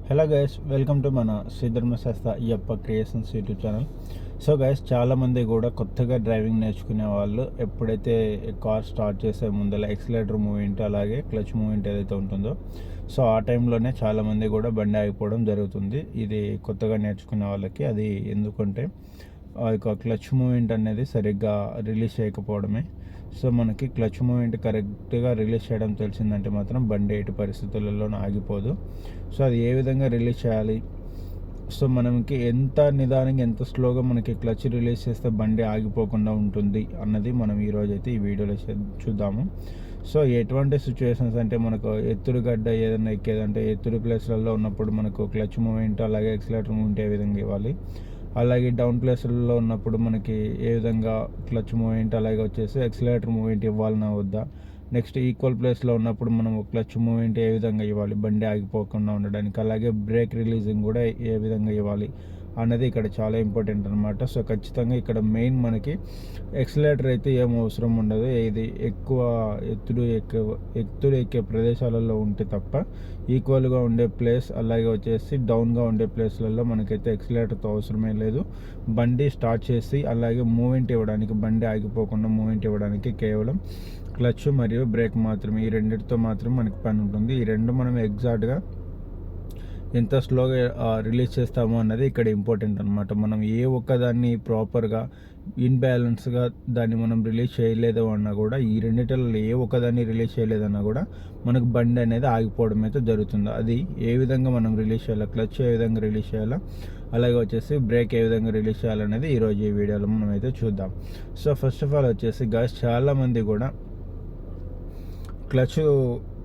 Hello guys, welcome to మన Sridharmasastha Ayyappa creations YouTube channel. So guys, చాలామంది కూడా కొత్తగా డ్రైవింగ్ నేర్చుకునే వాళ్ళు ఎప్పుడైతే కార్ స్టార్ట్ చేసే ముందర ఎక్సిలేటర్ మూవ్మెంట్ అలాగే క్లచ్ మూవ్మెంట్ ఏదైతే ఉంటుందో, సో ఆ టైంలోనే చాలామంది కూడా బండి ఆగిపోవడం జరుగుతుంది. ఇది కొత్తగా నేర్చుకునే వాళ్ళకి. అది ఎందుకంటే ఆ యొక్క క్లచ్ మూవ్మెంట్ అనేది సరిగ్గా రిలీజ్ చేయకపోవడమే. సో మనకి క్లచ్ మూవ్మెంట్ కరెక్ట్గా రిలీజ్ చేయడం తెలిసిందంటే మాత్రం బండి ఎటు పరిస్థితులలోనూ ఆగిపోదు. సో అది ఏ విధంగా రిలీజ్ చేయాలి, సో మనకి ఎంత నిదానంగా ఎంత స్లోగా మనకి క్లచ్ రిలీజ్ చేస్తే బండి ఆగిపోకుండా ఉంటుంది అన్నది మనం ఈరోజు అయితే ఈ వీడియోలో చూద్దాము. సో ఎటువంటి సిచ్యువేషన్స్ అంటే మనకు ఎత్తుడు గడ్డ ఏదైనా ఎక్కేదంటే ఎత్తుడు ప్లేస్లలో ఉన్నప్పుడు మనకు క్లచ్ మూవ్మెంట్ అలాగే ఎక్సిలేటర్ మూవ్మెంట్ ఏ విధంగా ఇవ్వాలి, అలాగే డౌన్ ప్లేస్లలో ఉన్నప్పుడు మనకి ఏ విధంగా క్లచ్ మూవ్మెంట్ అలాగే వచ్చేసి ఎక్సిలేటర్ మూవ్మెంట్ ఇవ్వాలన్నా వద్దా, నెక్స్ట్ ఈక్వల్ ప్లేస్లో ఉన్నప్పుడు మనం క్లచ్ మూవ్మెంట్ ఏ విధంగా ఇవ్వాలి బండి ఆగిపోకుండా ఉండడానికి, అలాగే బ్రేక్ రిలీజింగ్ కూడా ఏ విధంగా ఇవ్వాలి అన్నది ఇక్కడ చాలా ఇంపార్టెంట్ అనమాట. సో ఖచ్చితంగా ఇక్కడ మెయిన్ మనకి ఎక్సిలేటర్ అయితే ఏం అవసరం ఉండదు. ఇది ఎక్కువ ఎత్తుడు ఎక్కే ప్రదేశాలలో ఉంటే తప్ప ఈక్వల్గా ఉండే ప్లేస్ అలాగే వచ్చేసి డౌన్గా ఉండే ప్లేస్లలో మనకైతే ఎక్సిలేటర్తో అవసరమే లేదు. బండి స్టార్ట్ చేసి అలాగే మూవ్మెంట్ ఇవ్వడానికి, బండి ఆగిపోకుండా మూవ్మెంట్ ఇవ్వడానికి కేవలం క్లచ్ మరియు బ్రేక్ మాత్రమే, ఈ రెండింటితో మాత్రం మనకి పని ఉంటుంది. ఈ రెండు మనం ఎగ్జాక్ట్గా ఎంత స్లోగా రిలీజ్ చేస్తాము అన్నది ఇక్కడ ఇంపార్టెంట్ అనమాట. మనం ఏ ఒక్కదాన్ని ప్రాపర్గా ఇన్బ్యాలెన్స్గా దాన్ని మనం రిలీజ్ చేయలేదు అన్నా కూడా, ఈ రెండిటిలో ఏ ఒక్కదాన్ని రిలీజ్ చేయలేదన్నా కూడా మనకు బండి అనేది ఆగిపోవడం అయితే జరుగుతుంది. అది ఏ విధంగా మనం రిలీజ్ చేయాలి, క్లచ్ ఏ విధంగా రిలీజ్ చేయాలా, అలాగే వచ్చేసి బ్రేక్ ఏ విధంగా రిలీజ్ చేయాలనేది ఈరోజు ఈ వీడియోలో మనం అయితే చూద్దాం. సో ఫస్ట్ ఆఫ్ ఆల్ వచ్చేసి గాయ్స్, చాలామంది కూడా క్లచ్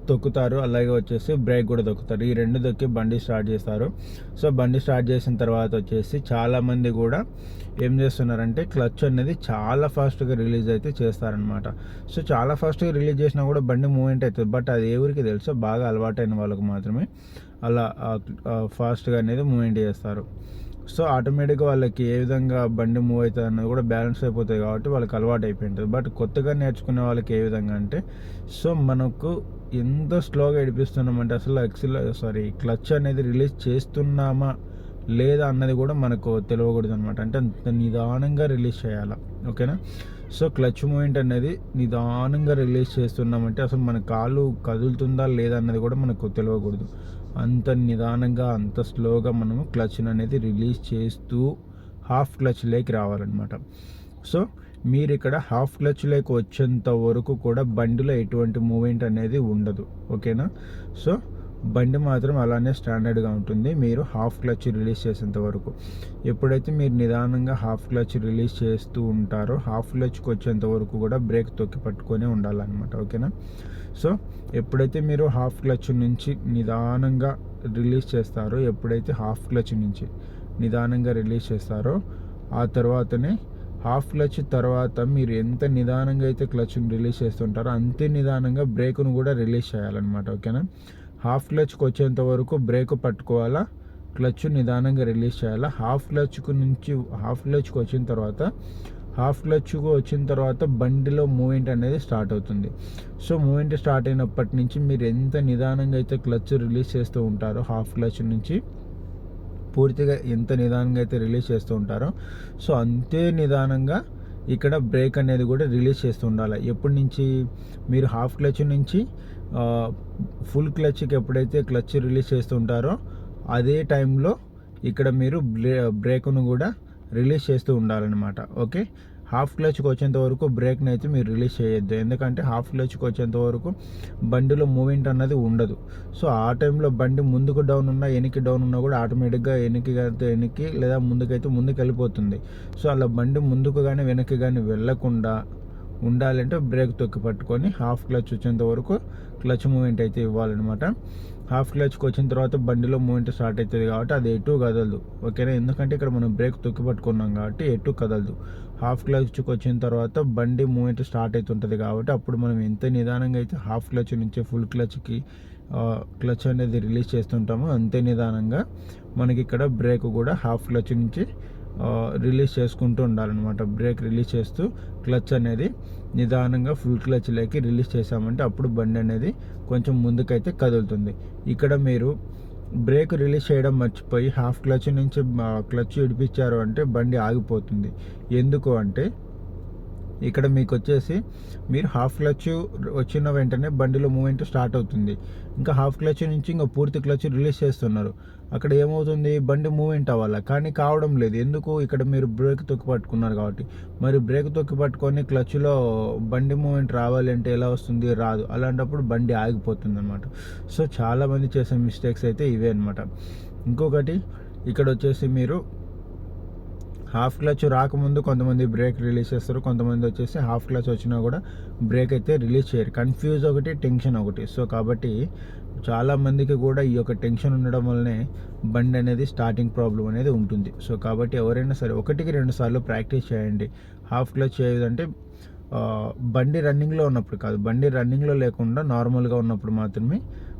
తొక్కుతారు, అలాగే వచ్చేసి బ్రేక్ కూడా తొక్కుతారు. ఈ రెండు తొక్కి బండి స్టార్ట్ చేస్తారు. సో బండి స్టార్ట్ చేసిన తర్వాత వచ్చేసి చాలామంది కూడా ఏం చేస్తున్నారంటే క్లచ్ అనేది చాలా ఫాస్ట్గా రిలీజ్ అయితే చేస్తారనమాట. సో చాలా ఫాస్ట్గా రిలీజ్ చేసినా కూడా బండి మూవ్మెంట్ అవుతుంది. బట్ అది ఎవరికి తెలుసో, బాగా అలవాటైన వాళ్ళకు మాత్రమే అలా ఫాస్ట్గా అనేది మూవ్మెంట్ చేస్తారు. సో ఆటోమేటిక్గా వాళ్ళకి ఏ విధంగా బండి మూవ్ అవుతుంది అన్నది కూడా బ్యాలెన్స్ అయిపోతుంది కాబట్టి వాళ్ళకి అలవాటు అయిపోయింటుంది. బట్ కొత్తగా నేర్చుకునే వాళ్ళకి ఏ విధంగా అంటే, సో మనకు ఎంత స్లోగా నడిపిస్తున్నామంటే అసలు క్లచ్ అనేది రిలీజ్ చేస్తున్నామా లేదా అన్నది కూడా మనకు తెలియకూడదు అనమాట. అంటే అంత నిదానంగా రిలీజ్ చేయాలి, ఓకేనా. సో క్లచ్ మూమెంట్ అనేది నిదానంగా రిలీజ్ చేస్తున్నామంటే అసలు మన కాలు కదులుతుందా లేదా అన్నది కూడా మనకు తెలియకూడదు. అంత నిదానంగా అంత స్లోగా మనము క్లచ్ అనేది రిలీజ్ చేస్తూ హాఫ్ క్లచ్ లేకి రావాలన్నమాట. సో మీరు ఇక్కడ హాఫ్ క్లచ్ లేకి వచ్చేంత వరకు కూడా బండిలో ఎటువంటి మూమెంట్ అనేది ఉండదు, ఓకేనా. సో బండి మాత్రం అలానే స్టాండర్డ్గా ఉంటుంది మీరు హాఫ్ క్లచ్ రిలీజ్ చేసేంత వరకు. ఎప్పుడైతే మీరు నిదానంగా హాఫ్ క్లచ్ రిలీజ్ చేస్తూ ఉంటారో హాఫ్ క్లచ్కి వచ్చేంత వరకు కూడా బ్రేక్ తొక్కి పట్టుకొని ఉండాలన్నమాట, ఓకేనా. సో ఎప్పుడైతే మీరు హాఫ్ క్లచ్ నుంచి నిదానంగా రిలీజ్ చేస్తారో, ఎప్పుడైతే హాఫ్ క్లచ్ నుంచి నిదానంగా రిలీజ్ చేస్తారో ఆ తర్వాతనే హాఫ్ క్లచ్ తర్వాత మీరు ఎంత నిదానంగా అయితే క్లచ్ని రిలీజ్ చేస్తుంటారో అంతే నిదానంగా బ్రేక్ను కూడా రిలీజ్ చేయాలన్నమాట, ఓకేనా. హాఫ్ క్లచ్కి వచ్చేంత వరకు బ్రేక్ పట్టుకోవాలా, క్లచ్ నిదానంగా రిలీజ్ చేయాలా. హాఫ్ క్లచ్కి వచ్చిన తర్వాత బండిలో మూమెంట్ అనేది స్టార్ట్ అవుతుంది. సో మూమెంట్ స్టార్ట్ అయినప్పటి నుంచి మీరు ఎంత నిదానంగా అయితే క్లచ్ రిలీజ్ చేస్తూ ఉంటారో, హాఫ్ క్లచ్ నుంచి పూర్తిగా ఎంత నిదానంగా అయితే రిలీజ్ చేస్తూ ఉంటారో, సో అంతే నిదానంగా ఇక్కడ బ్రేక్ అనేది కూడా రిలీజ్ చేస్తూ ఉండాలి. ఎప్పటి నుంచి మీరు హాఫ్ క్లచ్ నుంచి ఫుల్ క్లచ్కి ఎప్పుడైతే క్లచ్ రిలీజ్ చేస్తూ ఉంటారో అదే టైంలో ఇక్కడ మీరు బ్రేక్ను కూడా రిలీజ్ చేస్తూ ఉండాలన్నమాట, ఓకే. హాఫ్ క్లచ్కి వచ్చేంత వరకు బ్రేక్ని అయితే మీరు రిలీజ్ చేయొద్దు, ఎందుకంటే హాఫ్ క్లచ్కి వచ్చేంత వరకు బండిలో మూమెంట్ అన్నది ఉండదు. సో ఆ టైంలో బండి ముందుకు డౌన్ ఉన్నా వెనక్కి డౌన్ ఉన్నా కూడా ఆటోమేటిక్గా వెనక్కి లేదా ముందుకు వెళ్ళిపోతుంది. సో అలా బండి ముందుకు కానీ వెనక్కి కానీ వెళ్ళకుండా ఉండాలంటే బ్రేక్ తొక్కి పట్టుకొని హాఫ్ క్లచ్ వచ్చేంత వరకు క్లచ్ మూమెంట్ అయితే ఇవ్వాలన్నమాట. హాఫ్ క్లచ్కి వచ్చిన తర్వాత బండిలో మూమెంట్ స్టార్ట్ అవుతుంది కాబట్టి అది ఎటు కదలదు, ఓకేనా. ఎందుకంటే ఇక్కడ మనం బ్రేక్ తొక్కి పట్టుకున్నాం కాబట్టి ఎటు కదలదు. హాఫ్ క్లచ్కి వచ్చిన తర్వాత బండి మూమెంట్ స్టార్ట్ అవుతుంటుంది కాబట్టి అప్పుడు మనం ఎంత నిదానంగా అయితే హాఫ్ క్లచ్ నుంచి ఫుల్ క్లచ్కి క్లచ్ అనేది రిలీజ్ చేస్తుంటామో అంతే నిదానంగా మనకి ఇక్కడ బ్రేక్ కూడా హాఫ్ క్లచ్ నుంచి రిలీజ్ చేసుకుంటూ ఉండాలన్నమాట. బ్రేక్ రిలీజ్ చేస్తూ క్లచ్ అనేది నిదానంగా ఫుల్ క్లచ్లోకి రిలీజ్ చేసామంటే అప్పుడు బండి అనేది కొంచెం ముందుకైతే కదులుతుంది. ఇక్కడ మీరు బ్రేక్ రిలీజ్ చేయడం మర్చిపోయి హాఫ్ క్లచ్ నుంచి క్లచ్ విడిపించారు అంటే బండి ఆగిపోతుంది. ఎందుకు అంటే ఇక్కడ మీకు వచ్చేసి మీరు హాఫ్ క్లచ్ వచ్చిన వెంటనే బండిలో మూమెంట్ స్టార్ట్ అవుతుంది. ఇంకా హాఫ్ క్లచ్ నుంచి ఇంకా పూర్తి క్లచ్ రిలీజ్ చేస్తున్నారు. అక్కడ ఏమవుతుంది, బండి మూమెంట్ అవ్వాలి, కానీ కావడం లేదు. ఎందుకు, ఇక్కడ మీరు బ్రేక్ తొక్కి పట్టుకున్నారు కాబట్టి. మరి బ్రేక్ తొక్కి పట్టుకొని క్లచ్లో బండి మూమెంట్ రావాలి అంటే ఎలా వస్తుంది, రాదు. అలాంటప్పుడు బండి ఆగిపోతుంది అనమాట. సో చాలామంది చేసే మిస్టేక్స్ అయితే ఇవే అనమాట. ఇంకొకటి ఇక్కడ వచ్చేసి మీరు హాఫ్ క్లచ్ రాకముందు కొంతమంది బ్రేక్ రిలీజ్ చేస్తారు, కొంతమంది వచ్చేసి హాఫ్ క్లచ్ వచ్చినా కూడా బ్రేక్ అయితే రిలీజ్ చేయరు. కన్ఫ్యూజ్ ఒకటి, టెన్షన్ ఒకటి. సో కాబట్టి చాలామందికి కూడా ఈ యొక్క టెన్షన్ ఉండడం వల్లనే బండి అనేది స్టార్టింగ్ ప్రాబ్లం అనేది ఉంటుంది. సో కాబట్టి ఎవరైనా సరే 1-2 సార్లు ప్రాక్టీస్ చేయండి. హాఫ్ క్లచ్ ఏదంటే బండి రన్నింగ్లో ఉన్నప్పుడు కాదు, బండి రన్నింగ్లో లేకుండా నార్మల్గా ఉన్నప్పుడు మాత్రమే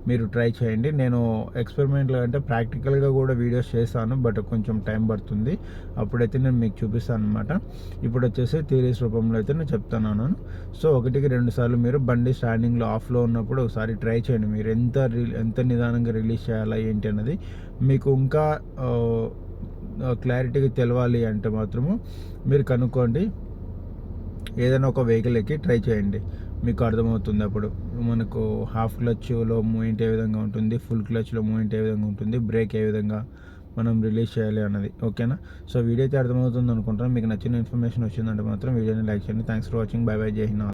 మీరు ట్రై చేయండి. నేను ఎక్స్పెరిమెంట్లో అంటే ప్రాక్టికల్గా కూడా వీడియోస్ చేశాను, బట్ కొంచెం టైం పడుతుంది. అప్పుడైతే నేను మీకు చూపిస్తాను అనమాట. ఇప్పుడు వచ్చేసి థియరీస్ రూపంలో అయితే నేను చెప్తున్నాను. సో 1-2 సార్లు మీరు బండి స్టాండింగ్లో ఆఫ్లో ఉన్నప్పుడు ఒకసారి ట్రై చేయండి. మీరు ఎంత నిదానంగా రిలీజ్ చేయాలా ఏంటి అన్నది మీకు ఇంకా క్లారిటీగా తెలవాలి అంటే మాత్రము మీరు కనుక్కోండి. ఏదైనా ఒక వెహికల్ ఎక్కి ట్రై చేయండి, మీకు అర్థమవుతుంది. అప్పుడు మనకు హాఫ్ క్లచ్లో మూమెంట్ ఏ విధంగా ఉంటుంది, ఫుల్ క్లచ్లో మూమెంట్ ఏ విధంగా ఉంటుంది, బ్రేక్ ఏ విధంగా మనం రిలీజ్ చేయాలి అన్నది. ఓకేనా? సో వీడియో అయితే అర్థమవుతుంది అనుకుంటాను. మీకు నచ్చిన ఇన్ఫర్మేషన్ వచ్చిందంటే మాత్రం వీడియోని లైక్ చేయండి. Thanks for watching. By by. జై హింద్.